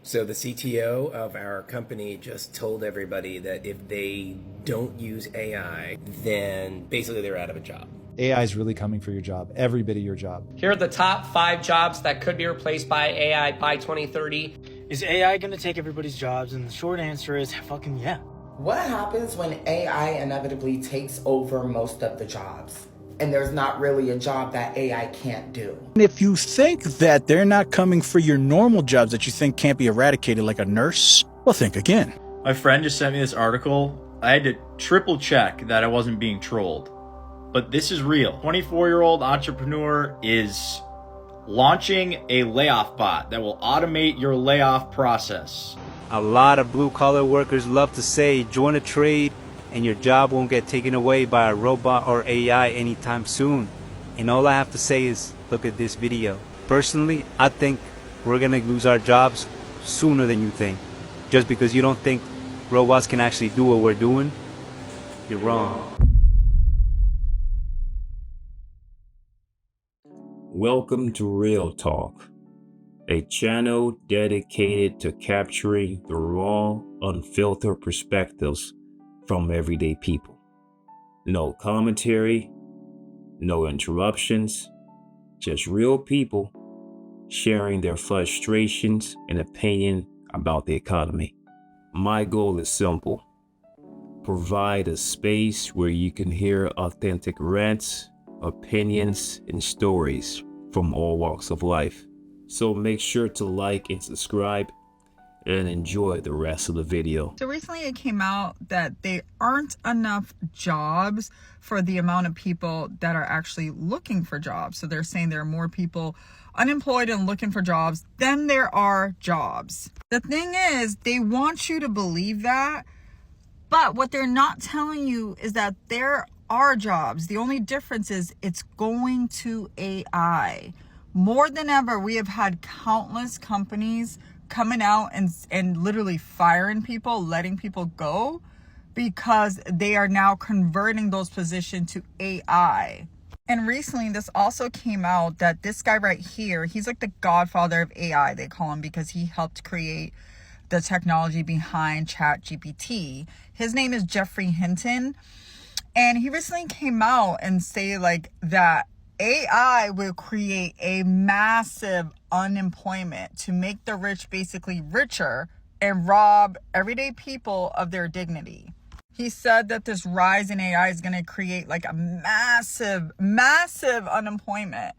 So the CTO of our company just told everybody that if they don't use AI, then basically they're out of a job. AI is really coming for your job, every bit of your job. Here are the top 5 jobs that could be replaced by AI by 2030. Is AI gonna take everybody's jobs? And the short answer is fucking yeah. What happens when AI inevitably takes over most of the jobs? And there's not really a job that AI can't do. If you think that they're not coming for your normal jobs that you think can't be eradicated, like a nurse, well, think again. My friend just sent me this article. I had to triple check that I wasn't being trolled. But this is real. 24-year-old entrepreneur is launching a layoff bot that will automate your layoff process. A lot of blue-collar workers love to say, join a trade and your job won't get taken away by a robot or AI anytime soon. And all I have to say is, look at this video. Personally, I think we're gonna lose our jobs sooner than you think. Just because you don't think robots can actually do what we're doing, you're wrong. Welcome to Real Talk, a channel dedicated to capturing the raw, unfiltered perspectives from everyday people. No commentary, no interruptions, just real people sharing their frustrations and opinion about the economy. My goal is simple: provide a space where you can hear authentic rants, opinions, and stories from all walks of life. So make sure to like and subscribe and enjoy the rest of the video. So recently it came out that there aren't enough jobs for the amount of people that are actually looking for jobs. So they're saying there are more people unemployed and looking for jobs than there are jobs. The thing is, they want you to believe that, but what they're not telling you is that there are jobs. The only difference is it's going to AI. More than ever, we have had countless companies coming out and literally firing people, letting people go, because they are now converting those positions to AI. And recently this also came out that this guy right here, he's like the godfather of AI, they call him, because he helped create the technology behind ChatGPT. His name is Jeffrey Hinton. And he recently came out and say like that AI will create a massive unemployment to make the rich basically richer and rob everyday people of their dignity. He said that this rise in AI is going to create like a massive unemployment,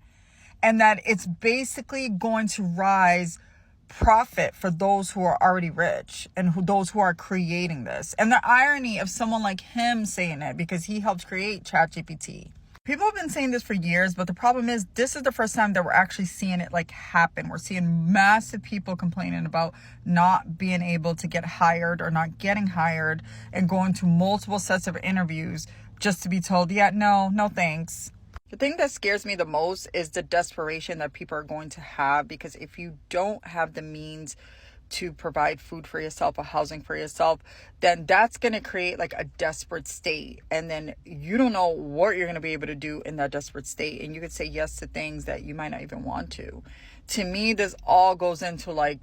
and that it's basically going to rise profit for those who are already rich and those who are creating this. And the irony of someone like him saying it, because he helped create ChatGPT. People have been saying this for years, but the problem is this is the first time that we're actually seeing it like happen. We're seeing massive people complaining about not being able to get hired or not getting hired and going to multiple sets of interviews just to be told, yeah, no thanks. The thing that scares me the most is the desperation that people are going to have, because if you don't have the means to provide food for yourself or housing for yourself, then that's going to create like a desperate state. And then you don't know what you're going to be able to do in that desperate state. And you could say yes to things that you might not even want to. To me, this all goes into like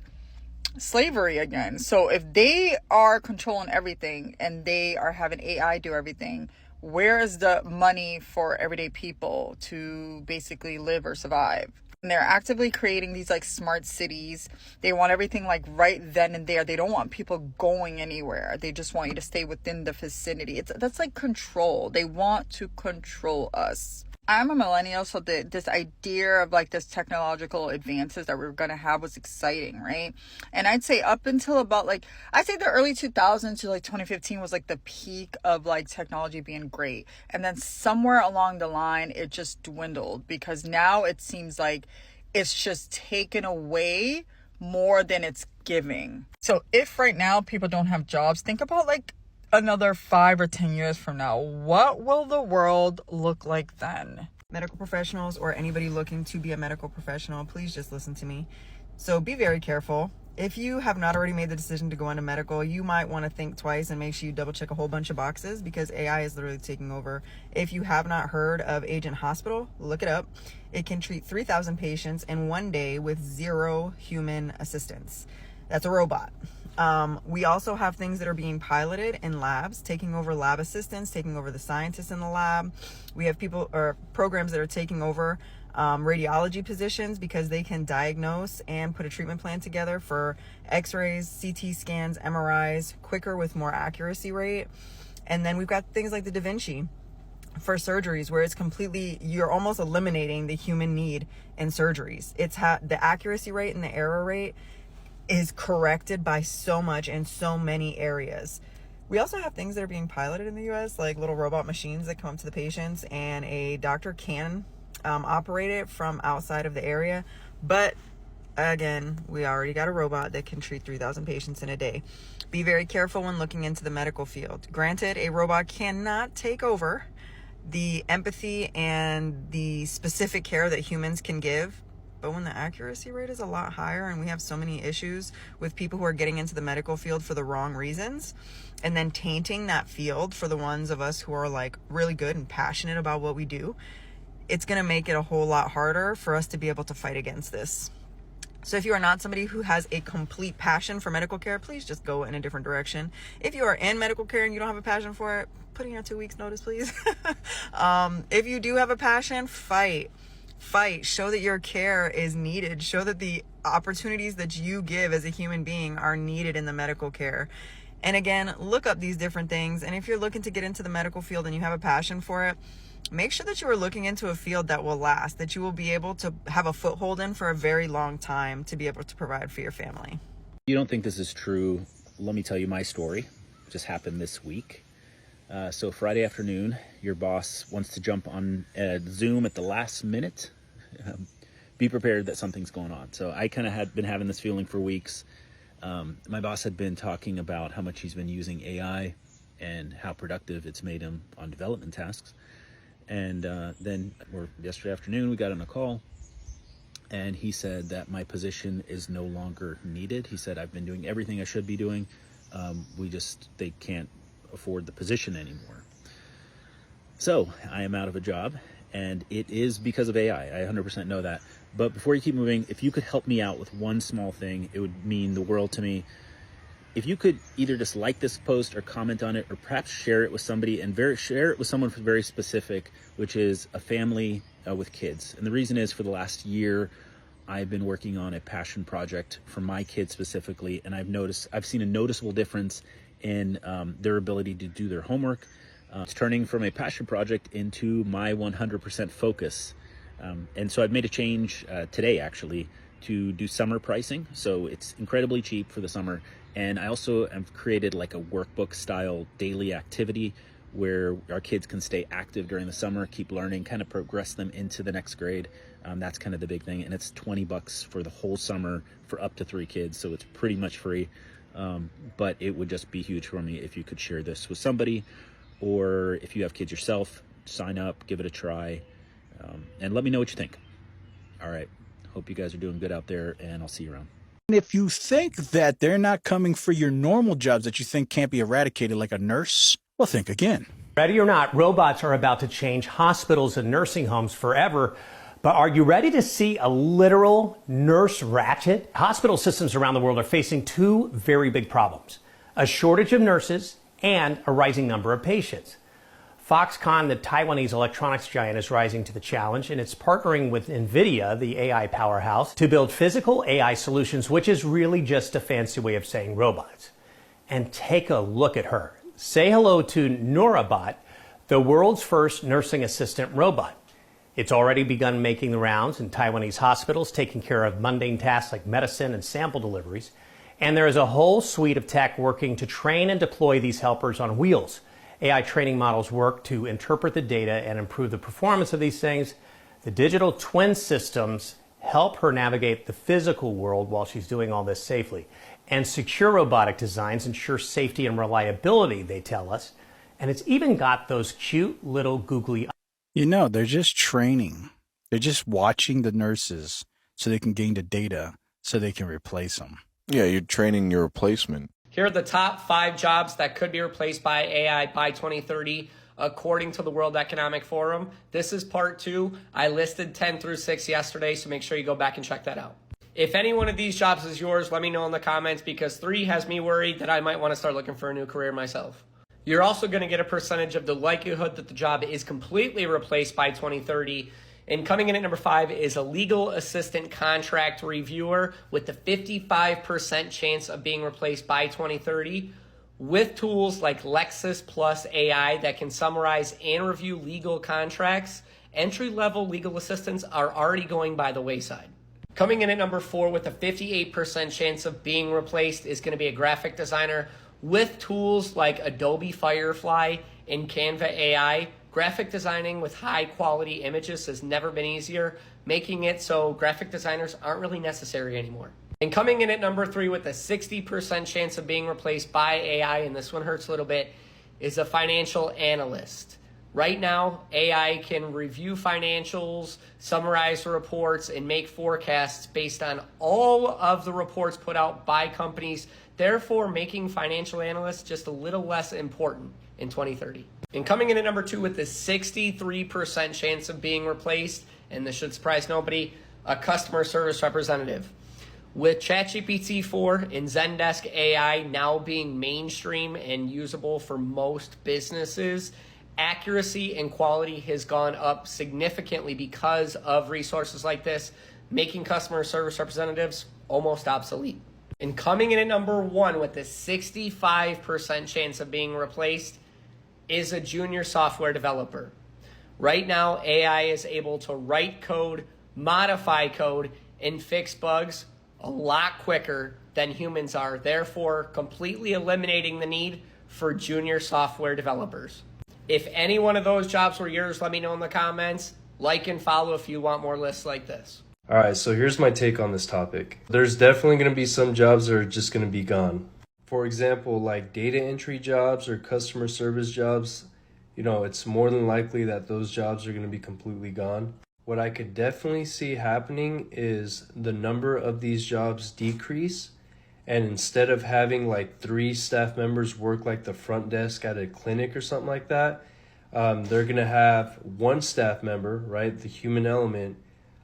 slavery again. So if they are controlling everything and they are having AI do everything, where is the money for everyday people to basically live or survive? And they're actively creating these like smart cities. They want everything like right then and there. They don't want people going anywhere. They just want you to stay within the vicinity. That's like control. They want to control us. I'm a millennial, so this idea of like this technological advances that we're going to have was exciting, right? And I'd say up until about like, I'd say the early 2000s to like 2015 was like the peak of like technology being great. And then somewhere along the line, it just dwindled, because now it seems like it's just taken away more than it's giving. So if right now people don't have jobs, think about like another 5 or 10 years from now. What will the world look like then? Medical professionals or anybody looking to be a medical professional, please just listen to me. So be very careful. If you have not already made the decision to go into medical, you might want to think twice and make sure you double check a whole bunch of boxes, because AI is literally taking over. If you have not heard of Agent Hospital, look it up. It can treat 3,000 patients in one day with 0 human assistance. That's a robot. We also have things that are being piloted in labs, taking over lab assistants, taking over the scientists in the lab. We have people or programs that are taking over radiology positions because they can diagnose and put a treatment plan together for x-rays, CT scans, MRIs quicker with more accuracy rate. And then we've got things like the Da Vinci for surgeries, where it's completely, you're almost eliminating the human need in surgeries. It's the accuracy rate and the error rate is corrected by so much in so many areas. We also have things that are being piloted in the US, like little robot machines that come up to the patients, and a doctor can operate it from outside of the area. But again, we already got a robot that can treat 3,000 patients in a day. Be very careful when looking into the medical field. Granted, a robot cannot take over the empathy and the specific care that humans can give. But when the accuracy rate is a lot higher and we have so many issues with people who are getting into the medical field for the wrong reasons and then tainting that field for the ones of us who are like really good and passionate about what we do, it's going to make it a whole lot harder for us to be able to fight against this. So if you are not somebody who has a complete passion for medical care, please just go in a different direction. If you are in medical care and you don't have a passion for it, put in your 2 weeks notice, please. If you do have a passion, fight. Show that your care is needed. Show that the opportunities that you give as a human being are needed in the medical care. And again, look up these different things. And if you're looking to get into the medical field and you have a passion for it, make sure that you are looking into a field that will last, that you will be able to have a foothold in for a very long time to be able to provide for your family. You don't think this is true? Let me tell you my story. It just happened this week. So Friday afternoon, your boss wants to jump on Zoom at the last minute. Be prepared that something's going on. So I kind of had been having this feeling for weeks. My boss had been talking about how much he's been using AI and how productive it's made him on development tasks. And then yesterday afternoon, we got on a call, and he said that my position is no longer needed. He said, I've been doing everything I should be doing. They can't afford the position anymore. So I am out of a job, and it is because of AI. I 100% know that. But before you keep moving, if you could help me out with one small thing, it would mean the world to me. If you could either just like this post or comment on it, or perhaps share it with somebody, and share it with someone very specific, which is a family with kids. And the reason is, for the last year, I've been working on a passion project for my kids specifically, and I've seen a noticeable difference in their ability to do their homework. It's turning from a passion project into my 100% focus. And so I've made a change today, actually, to do summer pricing. So it's incredibly cheap for the summer. And I also have created like a workbook style daily activity where our kids can stay active during the summer, keep learning, kind of progress them into the next grade. That's kind of the big thing. And it's $20 for the whole summer for up to 3 kids. So it's pretty much free. But it would just be huge for me if you could share this with somebody, or if you have kids yourself, sign up, give it a try, and let me know what you think. All right. Hope you guys are doing good out there, and I'll see you around. If you think that they're not coming for your normal jobs that you think can't be eradicated, like a nurse, well, think again. Ready or not, robots are about to change hospitals and nursing homes forever. But are you ready to see a literal nurse ratchet? Hospital systems around the world are facing 2 very big problems: a shortage of nurses and a rising number of patients. Foxconn, the Taiwanese electronics giant, is rising to the challenge, and it's partnering with NVIDIA, the AI powerhouse, to build physical AI solutions, which is really just a fancy way of saying robots. And take a look at her. Say hello to NoraBot, the world's first nursing assistant robot. It's already begun making the rounds in Taiwanese hospitals, taking care of mundane tasks like medicine and sample deliveries. And there is a whole suite of tech working to train and deploy these helpers on wheels. AI training models work to interpret the data and improve the performance of these things. The digital twin systems help her navigate the physical world while she's doing all this safely. And secure robotic designs ensure safety and reliability, they tell us. And it's even got those cute little googly eyes. You know, they're just training. They're just watching the nurses so they can gain the data so they can replace them. Yeah, you're training your replacement. Here are the top 5 jobs that could be replaced by AI by 2030, according to the World Economic Forum. This is part 2. I listed 10 through 6 yesterday, so make sure you go back and check that out. If any one of these jobs is yours, let me know in the comments, because 3 has me worried that I might want to start looking for a new career myself. You're also going to get a percentage of the likelihood that the job is completely replaced by 2030. And coming in at number 5 is a legal assistant contract reviewer with the 55% chance of being replaced by 2030. With tools like Lexis Plus AI that can summarize and review legal contracts, entry-level legal assistants are already going by the wayside. Coming in at number 4 with a 58% chance of being replaced is going to be a graphic designer. With tools like Adobe Firefly and Canva AI, graphic designing with high-quality images has never been easier, making it so graphic designers aren't really necessary anymore. And coming in at number 3 with a 60% chance of being replaced by AI, and this one hurts a little bit, is a financial analyst. Right now, AI can review financials, summarize reports, and make forecasts based on all of the reports put out by companies, therefore making financial analysts just a little less important in 2030. And coming in at number 2 with the 63% chance of being replaced, and this should surprise nobody, a customer service representative. With ChatGPT 4 and Zendesk AI now being mainstream and usable for most businesses, accuracy and quality has gone up significantly because of resources like this, making customer service representatives almost obsolete. And coming in at number 1 with a 65% chance of being replaced is a junior software developer. Right now, AI is able to write code, modify code, and fix bugs a lot quicker than humans are, therefore completely eliminating the need for junior software developers. If any one of those jobs were yours, let me know in the comments. Like and follow if you want more lists like this. All right, so here's my take on this topic. There's definitely going to be some jobs that are just going to be gone. For example, like data entry jobs or customer service jobs, it's more than likely that those jobs are going to be completely gone. What I could definitely see happening is the number of these jobs decrease, and instead of having like 3 staff members work like the front desk at a clinic or something like that, they're going to have 1 staff member, right, the human element,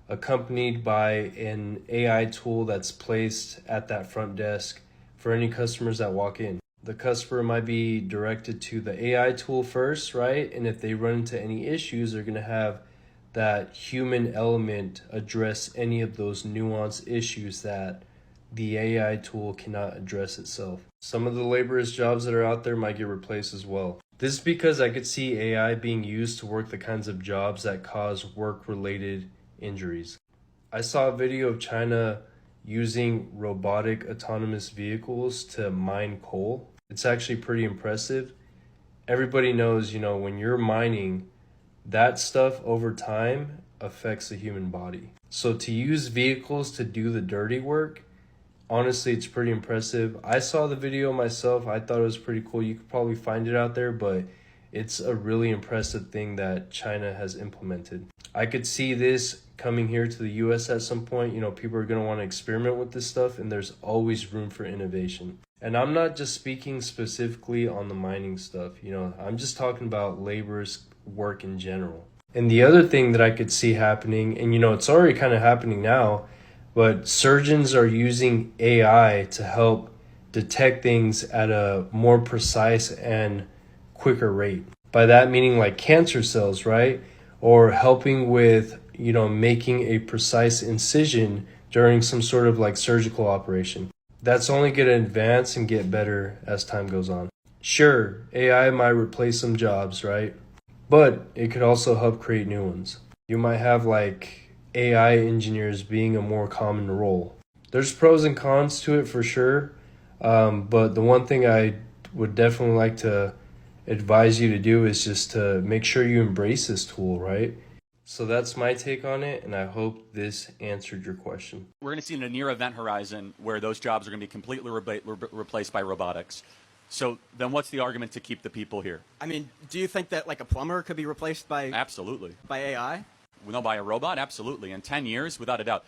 accompanied by an AI tool that's placed at that front desk for any customers that walk in. The customer might be directed to the AI tool first, right? And if they run into any issues, they're going to have that human element address any of those nuanced issues that the AI tool cannot address itself. Some of the laborious jobs that are out there might get replaced as well. This is because I could see AI being used to work the kinds of jobs that cause work-related injuries. I saw a video of China using robotic autonomous vehicles to mine coal. It's actually pretty impressive. Everybody knows, when you're mining, that stuff over time affects the human body. So to use vehicles to do the dirty work, honestly, it's pretty impressive. I saw the video myself. I thought it was pretty cool. You could probably find it out there, but it's a really impressive thing that China has implemented. I could see this coming here to the US at some point. People are going to want to experiment with this stuff, and there's always room for innovation. And I'm not just speaking specifically on the mining stuff. I'm just talking about laborers' work in general. And the other thing that I could see happening, and it's already kind of happening now, but surgeons are using AI to help detect things at a more precise and quicker rate. By that meaning like cancer cells, right? Or helping with, making a precise incision during some sort of like surgical operation. That's only going to advance and get better as time goes on. Sure, AI might replace some jobs, right? But it could also help create new ones. You might have like AI engineers being a more common role. There's pros and cons to it for sure. But the one thing I would definitely like to advise you to do is just to make sure you embrace this tool, right? So that's my take on it, and I hope this answered your question. We're going to see in a near event horizon where those jobs are going to be completely replaced by robotics. So then what's the argument to keep the people here? I mean, do you think that like a plumber could be replaced by... Absolutely. By AI? No, by a robot? Absolutely. In 10 years, without a doubt.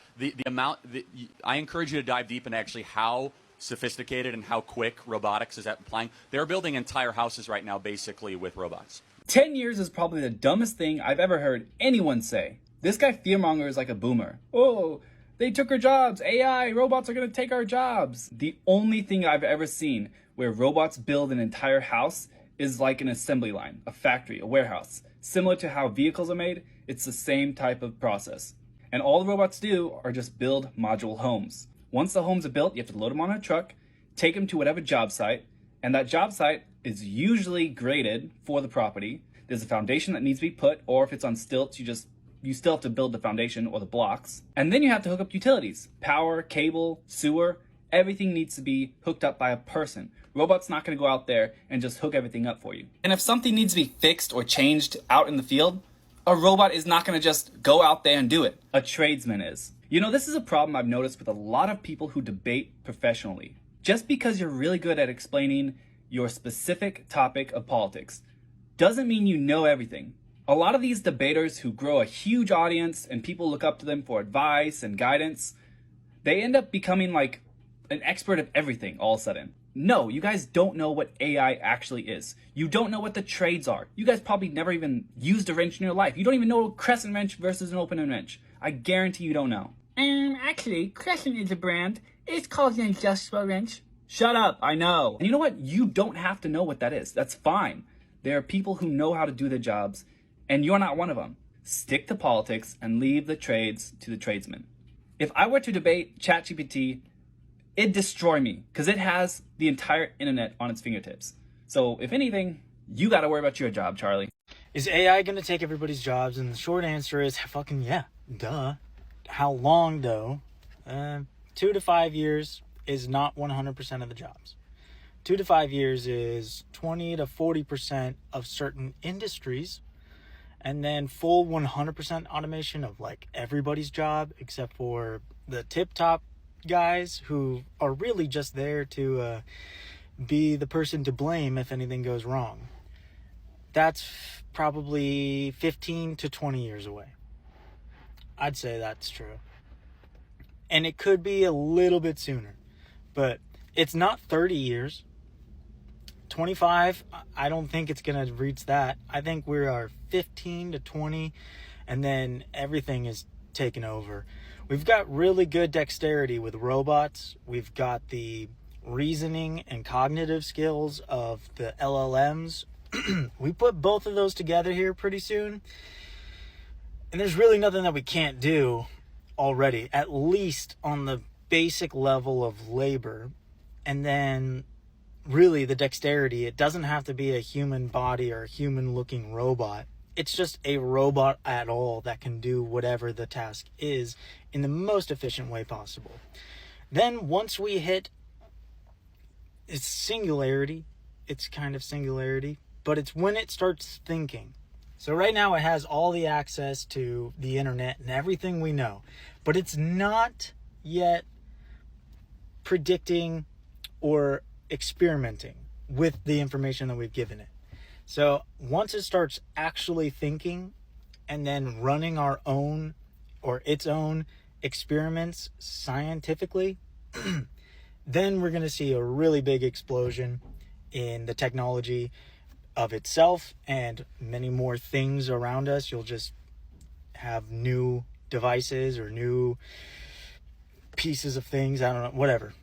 I encourage you to dive deep into actually how sophisticated and how quick robotics is at applying. They're building entire houses right now basically with robots. 10 years is probably the dumbest thing I've ever heard anyone say. This guy fearmonger is like a boomer. Oh, They took our jobs. AI, robots are going to take our jobs. The only thing I've ever seen where robots build an entire house is like an assembly line, a factory, a warehouse. Similar to how vehicles are made, it's the same type of process. And all the robots do are just build modular homes. Once the homes are built, you have to load them on a truck, take them to whatever job site, and that job site is usually graded for the property. There's a foundation that needs to be put, or if it's on stilts, you still have to build the foundation or the blocks. And then you have to hook up utilities. Power, cable, sewer, everything needs to be hooked up by a person. Robot's not going to go out there and just hook everything up for you. And if something needs to be fixed or changed out in the field, a robot is not going to just go out there and do it. A tradesman is. You know, this is a problem I've noticed with a lot of people who debate professionally. Just because you're really good at explaining your specific topic of politics doesn't mean you know everything. A lot of these debaters who grow a huge audience and people look up to them for advice and guidance, they end up becoming like an expert of everything all of a sudden. No, you guys don't know what AI actually is. You don't know what the trades are. You guys probably never even used a wrench in your life. You don't even know a crescent wrench versus an open-end wrench. I guarantee you don't know. Actually, Crescent is a brand. It's called an adjustable wrench. Shut up, I know. And you know what? You don't have to know what that is. That's fine. There are people who know how to do their jobs, and you're not one of them. Stick to politics and leave the trades to the tradesmen. If I were to debate ChatGPT, it'd destroy me because it has the entire internet on its fingertips. So if anything, you got to worry about your job, Charlie. Is AI going to take everybody's jobs? And the short answer is fucking yeah. Duh. How long though? 2 to 5 years is not 100% of the jobs. 2 to 5 years is 20 to 40% of certain industries. And then full 100% automation of like everybody's job except for the tip-top guys who are really just there to be the person to blame if anything goes wrong. That's probably 15 to 20 years away. I'd say that's true. And it could be a little bit sooner, but it's not 30 years. 25, I don't think it's going to reach that. I think we are 15 to 20, and then everything is taken over. We've got really good dexterity with robots. We've got the reasoning and cognitive skills of the LLMs. We put both of those together here pretty soon. And there's really nothing that we can't do already, at least on the basic level of labor. And then really the dexterity, it doesn't have to be a human body or a human looking robot. It's just a robot at all that can do whatever the task is in the most efficient way possible. Then once we hit its singularity, it's kind of singularity, but it's when it starts thinking. So right now it has all the access to the internet and everything we know, but it's not yet predicting or experimenting with the information that we've given it. So once it starts actually thinking and then running our own or its own experiments scientifically, then we're going to see a really big explosion in the technology of itself and many more things around us. You'll just have new devices or new pieces of things. I don't know, whatever.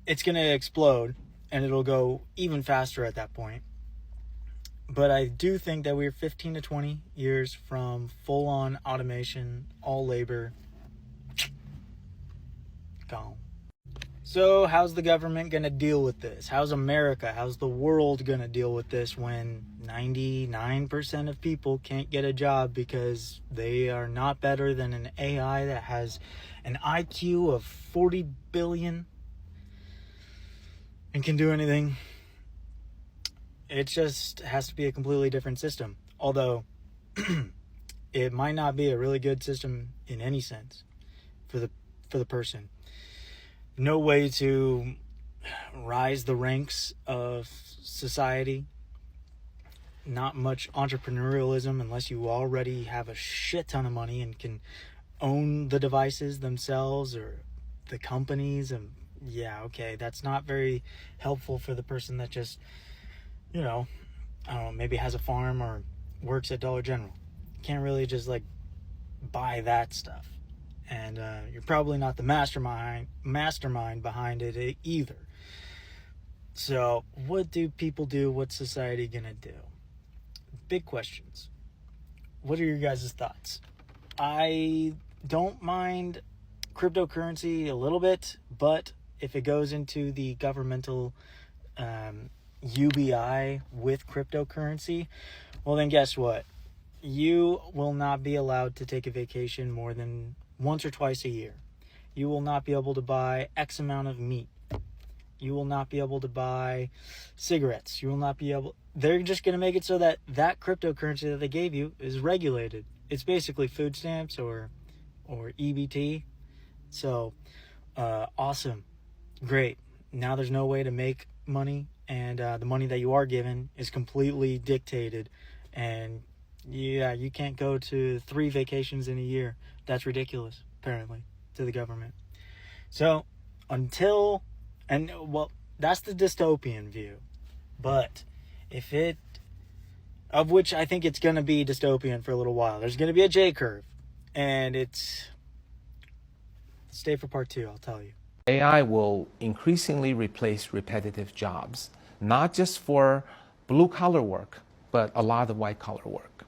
It's going to explode and it'll go even faster at that point. But I do think that we're 15 to 20 years from full-on automation, all labor, gone. So how's the government going to deal with this? How's America, how's the world going to deal with this when 99% of people can't get a job because they are not better than an AI that has an IQ of 40 billion and can do anything? It just has to be a completely different system. Although it might not be a really good system in any sense for the person. No way to rise the ranks of society. Not much entrepreneurialism unless you already have a shit ton of money and can own the devices themselves or the companies. And yeah, okay, that's not very helpful for the person that just, you know, I don't know, maybe has a farm or works at Dollar General. Can't really just like buy that stuff. And you're probably not the mastermind behind it either. So what do people do? What's society gonna do? Big questions. What are your guys' thoughts? I don't mind cryptocurrency a little bit, but if it goes into the governmental UBI with cryptocurrency, well then guess what? You will not be allowed to take a vacation more than once or twice a year. You will not be able to buy X amount of meat. You will not be able to buy cigarettes. You will not be able... They're just going to make it so that that cryptocurrency that they gave you is regulated. It's basically food stamps or EBT. So, awesome. Great. Now there's no way to make money, and the money that you are given is completely dictated. And yeah, you can't go to 3 vacations in a year. That's ridiculous, apparently, to the government. So, until... And, well, that's the dystopian view. But if it... Of which I think it's going to be dystopian for a little while. There's going to be a J-curve. And it's... Stay for part 2, I'll tell you. AI will increasingly replace repetitive jobs, not just for blue-collar work, but a lot of white-collar work.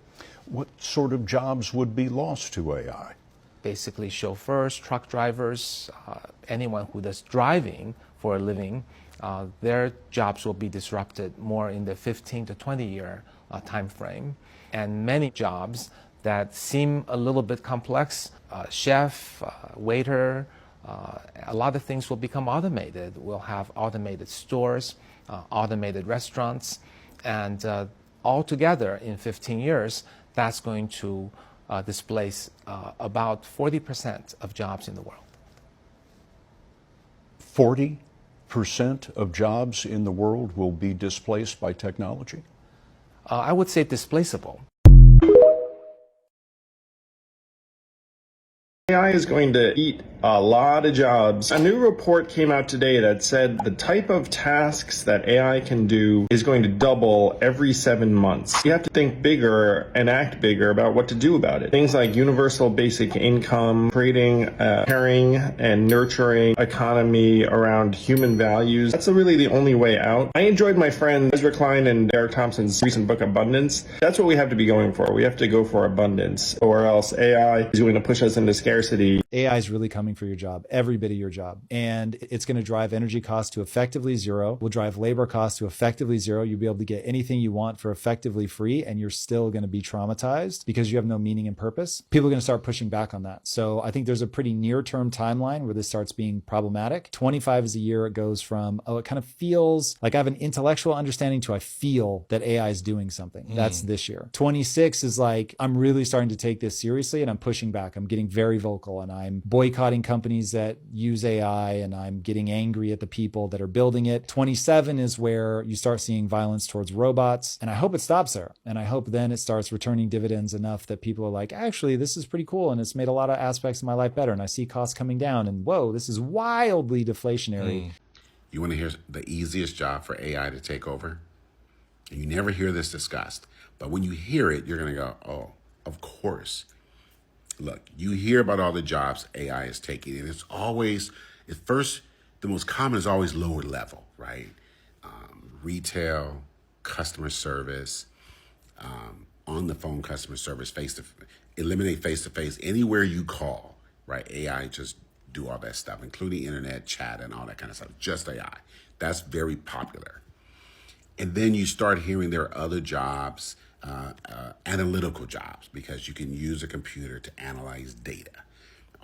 What sort of jobs would be lost to AI? Basically chauffeurs, truck drivers, anyone who does driving for a living, their jobs will be disrupted more in the 15 to 20 year time frame. And many jobs that seem a little bit complex, chef, waiter, a lot of things will become automated. We'll have automated stores, automated restaurants, and altogether in 15 years, that's going to displace about 40% of jobs in the world. 40% of jobs in the world will be displaced by technology? I would say displaceable. AI is going to eat a lot of jobs. A new report came out today that said the type of tasks that AI can do is going to double every 7 months. You have to think bigger and act bigger about what to do about it. Things like universal basic income, creating a caring and nurturing economy around human values. That's really the only way out. I enjoyed my friend Ezra Klein and Derek Thompson's recent book, Abundance. That's what we have to be going for. We have to go for abundance, or else AI is going to push us into scarcity. AI is really coming for your job, every bit of your job. And it's going to drive energy costs to effectively zero. Will drive labor costs to effectively zero. You'll be able to get anything you want for effectively free, and you're still going to be traumatized because you have no meaning and purpose. People are going to start pushing back on that. So I think there's a pretty near-term timeline where this starts being problematic. 25 is a year it goes from, oh, it kind of feels like I have an intellectual understanding to I feel that AI is doing something. That's this year. 26 is like, I'm really starting to take this seriously and I'm pushing back. I'm getting very vocal and I'm boycotting companies that use AI and I'm getting angry at the people that are building it. 27 is where you start seeing violence towards robots. And I hope it stops there. And I hope then it starts returning dividends enough that people are like, actually, this is pretty cool. And it's made a lot of aspects of my life better. And I see costs coming down and whoa, this is wildly deflationary. You want to hear the easiest job for AI to take over? And you never hear this discussed. But when you hear it, you're going to go, oh, of course. Look, you hear about all the jobs AI is taking, and it's always, at first, the most common is always lower level, right? Retail, customer service, on the phone customer service, eliminate face-to-face, anywhere you call, right? AI just do all that stuff, including internet, chat, and all that kind of stuff, just AI. That's very popular. And then you start hearing there are other jobs, analytical jobs, because you can use a computer to analyze data.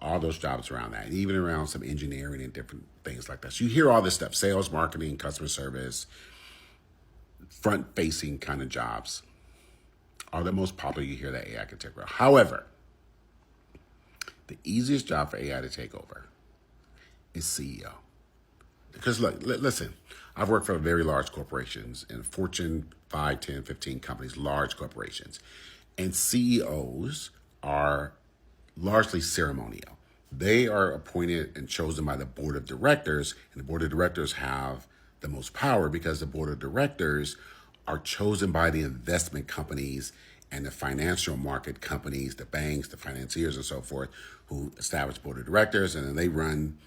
All those jobs around that, and even around some engineering and different things like that. So you hear all this stuff, sales, marketing, customer service, front-facing kind of jobs are the most popular. You hear that AI can take over. However, the easiest job for AI to take over is CEO. Because look, listen, I've worked for very large corporations and Fortune 5, 10, 15 companies, large corporations. And CEOs are largely ceremonial. They are appointed and chosen by the board of directors, and the board of directors have the most power because the board of directors are chosen by the investment companies and the financial market companies, the banks, the financiers, and so forth, who establish board of directors, and then they run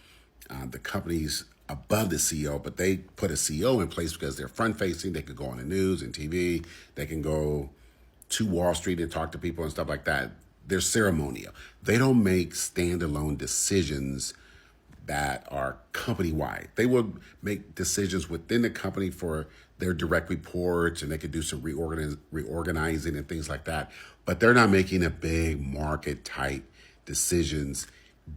the companies above the CEO, but they put a CEO in place because they're front facing. They could go on the news and TV. They can go to Wall Street and talk to people and stuff like that. They're ceremonial. They don't make standalone decisions that are company-wide. They will make decisions within the company for their direct reports, and they could do some reorganizing and things like that. But they're not making a big market-type decisions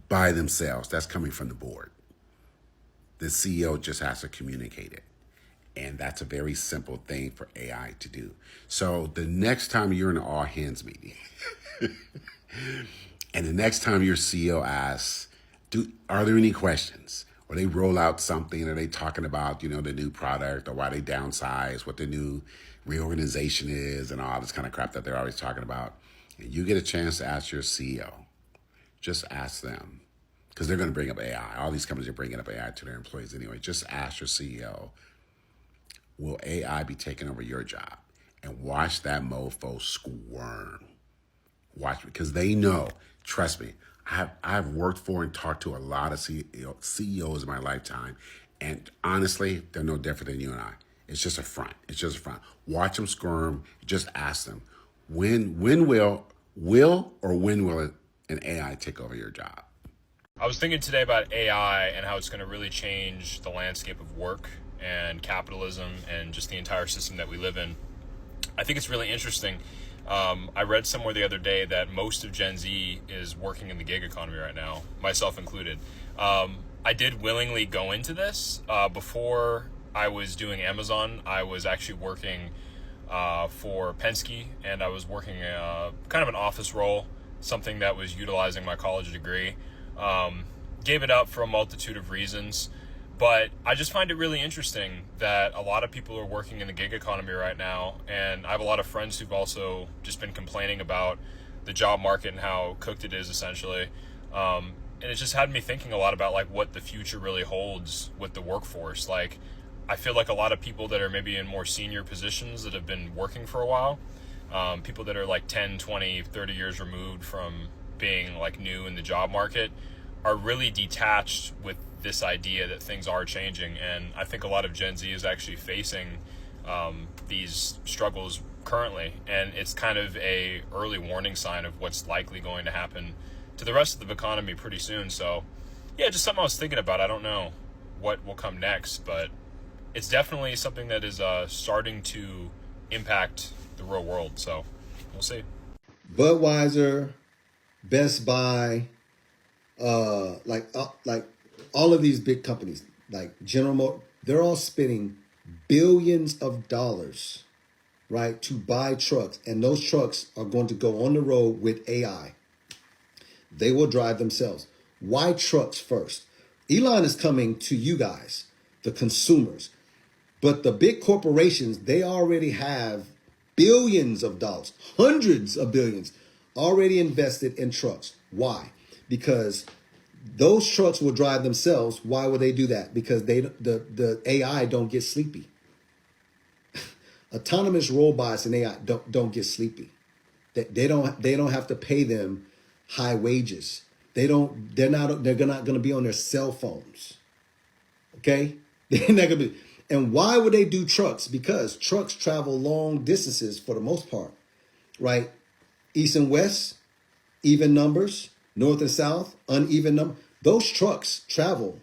by themselves. That's coming from the board. The CEO just has to communicate it. And that's a very simple thing for AI to do. So the next time you're in an all-hands meeting, and the next time your CEO asks, are there any questions? Or they roll out something, or they talking about, the new product, or why they downsize, what the new reorganization is, and all this kind of crap that they're always talking about. And you get a chance to ask your CEO, just ask them, because they're going to bring up AI. All these companies are bringing up AI to their employees anyway. Just ask your CEO, will AI be taking over your job? And watch that mofo squirm. Watch, because they know, trust me, I've worked for and talked to a lot of CEOs in my lifetime, and honestly, they're no different than you and I. It's just a front. It's just a front. Watch them squirm. Just ask them, when will an AI take over your job? I was thinking today about AI and how it's going to really change the landscape of work and capitalism and just the entire system that we live in. I think it's really interesting. I read somewhere the other day that most of Gen Z is working in the gig economy right now, myself included. I did willingly go into this. Before I was doing Amazon, I was actually working for Penske, and I was working kind of an office role, something that was utilizing my college degree. Gave it up for a multitude of reasons. But I just find it really interesting that a lot of people are working in the gig economy right now. And I have a lot of friends who've also just been complaining about the job market and how cooked it is, essentially. And it just had me thinking a lot about like what the future really holds with the workforce. Like, I feel like a lot of people that are maybe in more senior positions that have been working for a while, people that are like 10, 20, 30 years removed from being like new in the job market, are really detached with this idea that things are changing. And I think a lot of Gen Z is actually facing these struggles currently, and it's kind of a early warning sign of what's likely going to happen to the rest of the economy pretty soon. So yeah, just something I was thinking about. I don't know what will come next, but it's definitely something that is starting to impact the real world. So we'll see. Budweiser, Best Buy, like all of these big companies, like General Motors, they're all spending billions of dollars, right, to buy trucks. And those trucks are going to go on the road with AI. They will drive themselves. Why trucks first? Elon is coming to you guys, the consumers. But the big corporations, they already have billions of dollars, hundreds of billions already invested in trucks. Why? Because those trucks will drive themselves. Why would they do that? Because the AI don't get sleepy. Autonomous robots and AI don't get sleepy. They don't have to pay them high wages. They're not going to be on their cell phones. Okay? They're not going to be. And why would they do trucks? Because trucks travel long distances for the most part, right? East and west, even numbers. North and south, uneven number. Those trucks travel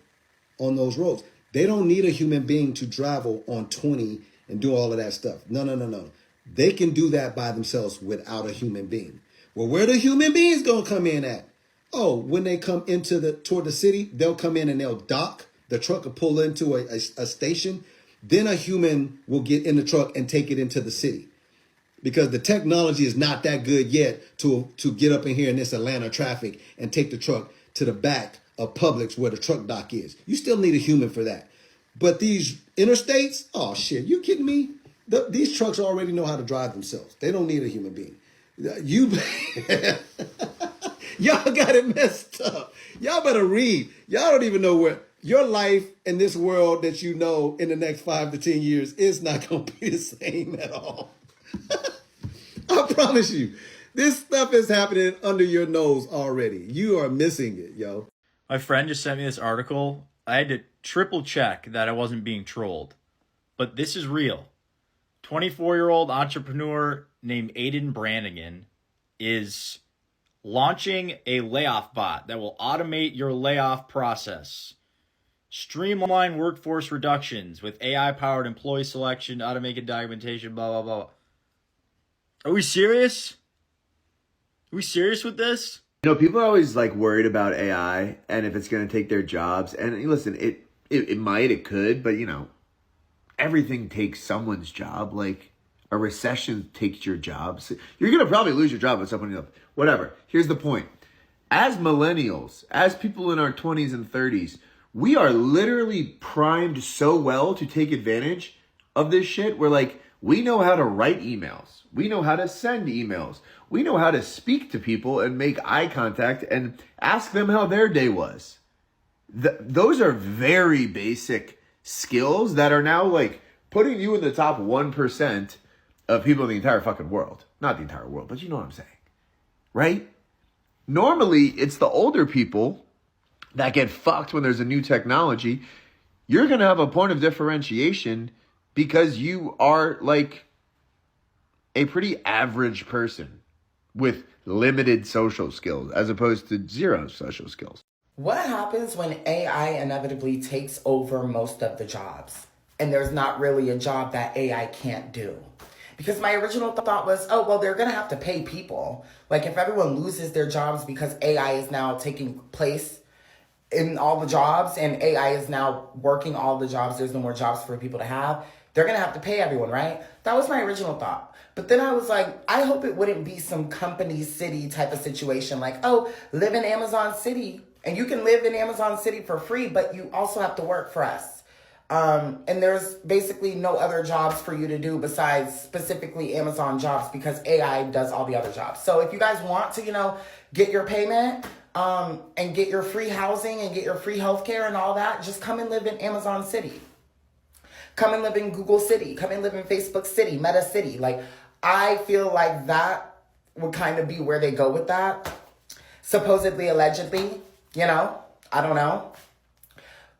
on those roads. They don't need a human being to travel on 20 and do all of that stuff. No. They can do that by themselves without a human being. Well, where the human beings gonna come in at? Oh, when they come toward the city, they'll come in and they'll dock. The truck will pull into a station. Then a human will get in the truck and take it into the city. Because the technology is not that good yet to get up in here in this Atlanta traffic and take the truck to the back of Publix where the truck dock is. You still need a human for that. But these interstates, oh shit, you kidding me? These trucks already know how to drive themselves. They don't need a human being. Y'all got it messed up. Y'all better read. Y'all don't even know where your life in this world that you know in the next 5 to 10 years is not going to be the same at all. I promise you. This stuff is happening under your nose already. You are missing it, yo. My friend just sent me this article. I had to triple check that I wasn't being trolled. But this is real. 24-year-old entrepreneur named Aiden Brannigan is launching a layoff bot that will automate your layoff process. Streamline workforce reductions with AI-powered employee selection, automated documentation, blah, blah, blah. Are we serious? Are we serious with this? You know, people are always like worried about AI and if it's going to take their jobs. And listen, it might, it could, but you know, everything takes someone's job. Like a recession takes your job. So you're going to probably lose your job at some point. Whatever. Here's the point. As millennials, as people in our 20s and 30s, we are literally primed so well to take advantage of this shit. We're like, we know how to write emails. We know how to send emails. We know how to speak to people and make eye contact and ask them how their day was. Those are very basic skills that are now like putting you in the top 1% of people in the entire fucking world. Not the entire world, but you know what I'm saying. Right? Normally, it's the older people that get fucked when there's a new technology. You're going to have a point of differentiation because you are like a pretty average person with limited social skills as opposed to zero social skills. What happens when AI inevitably takes over most of the jobs and there's not really a job that AI can't do? Because my original thought was, oh, well, they're going to have to pay people. Like if everyone loses their jobs because AI is now taking place in all the jobs and AI is now working all the jobs, there's no more jobs for people to have, they're going to have to pay everyone, right? That was my original thought. But then I was like, I hope it wouldn't be some company city type of situation like, oh, live in Amazon City. And you can live in Amazon City for free, but you also have to work for us. And there's basically no other jobs for you to do besides specifically Amazon jobs because AI does all the other jobs. So if you guys want to, you know, get your payment and get your free housing and get your free healthcare and all that, just come and live in Amazon City. Come and live in Google City. Come and live in Facebook City, Meta City. Like, I feel like that would kind of be where they go with that. Supposedly, allegedly, you know, I don't know.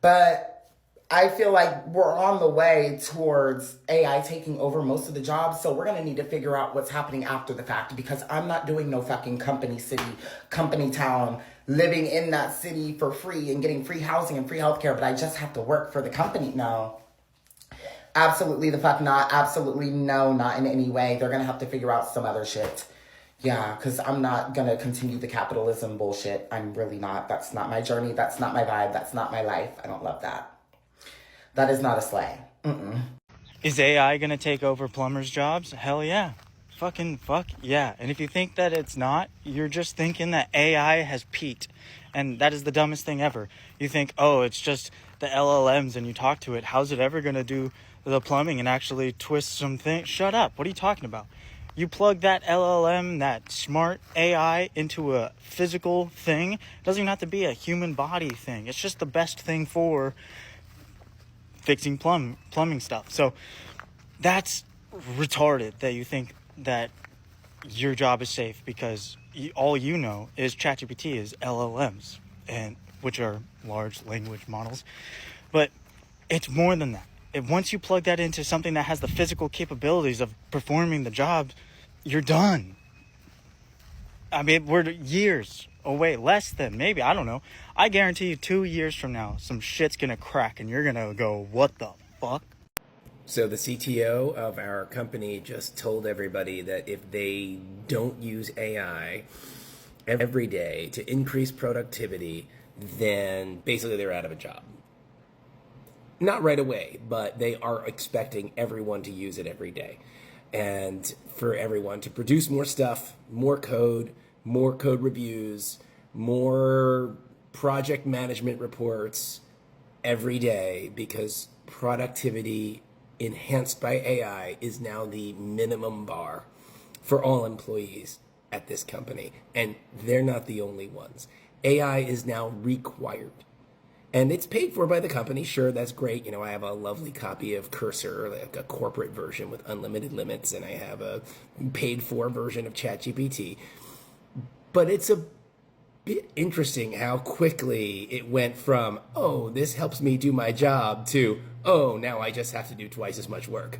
But I feel like we're on the way towards AI taking over most of the jobs. So we're going to need to figure out what's happening after the fact because I'm not doing no fucking company city, company town, living in that city for free and getting free housing and free healthcare. But I just have to work for the company. No. Absolutely the fuck not. Absolutely no, not in any way. They're going to have to figure out some other shit. Yeah, because I'm not going to continue the capitalism bullshit. I'm really not. That's not my journey. That's not my vibe. That's not my life. I don't love that. That is not a sleigh. Mm-mm. Is AI going to take over plumbers' jobs? Hell yeah. Fucking fuck yeah. And if you think that it's not, you're just thinking that AI has peaked. And that is the dumbest thing ever. You think, oh, it's just the LLMs and you talk to it. How's it ever going to do the plumbing and actually twist some things? Shut up. What are you talking about? You plug that LLM, that smart AI, into a physical thing. It doesn't even have to be a human body thing. It's just the best thing for fixing plumbing stuff. So that's retarded that you think that your job is safe because all you know is ChatGPT is LLMs, and which are large language models. But it's more than that. Once you plug that into something that has the physical capabilities of performing the job, you're done. I mean, we're years away, less than, maybe, I don't know. I guarantee you 2 years from now, some shit's gonna crack and you're gonna go, what the fuck? So the CTO of our company just told everybody that if they don't use AI every day to increase productivity, then basically they're out of a job. Not right away, but they are expecting everyone to use it every day. And for everyone to produce more stuff, more code reviews, more project management reports every day, because productivity enhanced by AI is now the minimum bar for all employees at this company. And they're not the only ones. AI is now required. And it's paid for by the company. Sure, that's great. You know, I have a lovely copy of Cursor, like a corporate version with unlimited limits, and I have a paid for version of ChatGPT. But it's a bit interesting how quickly it went from, oh, this helps me do my job, to, oh, now I just have to do twice as much work.